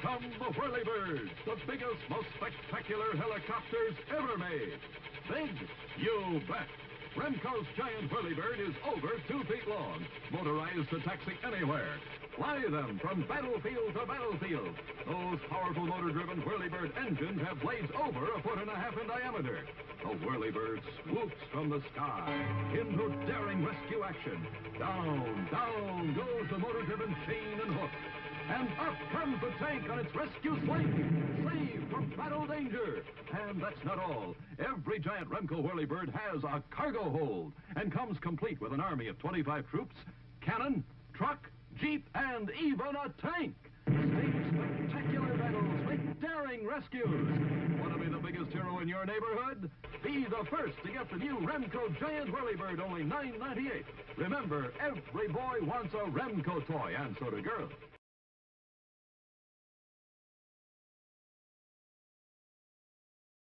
come the Whirlybird, the biggest, most spectacular helicopters ever made. Big? You bet. Remco's giant Whirlybird is over 2 feet long, motorized to taxi anywhere. Fly them from battlefield to battlefield. Those powerful motor-driven Whirlybird engines have blades over 1.5 feet in diameter. The Whirlybird swoops from the sky into daring rescue action. Down, down goes the motor-driven chain and hook. And up comes the tank on its rescue sling, saved from battle danger. And that's not all. Every giant Remco Whirlybird has a cargo hold and comes complete with an army of 25 troops, cannon, truck, jeep, and even a tank. Stage spectacular battles with daring rescues. Want to be the biggest hero in your neighborhood? Be the first to get the new Remco Giant Whirlybird, only $9.98. Remember, every boy wants a Remco toy, and so do girls.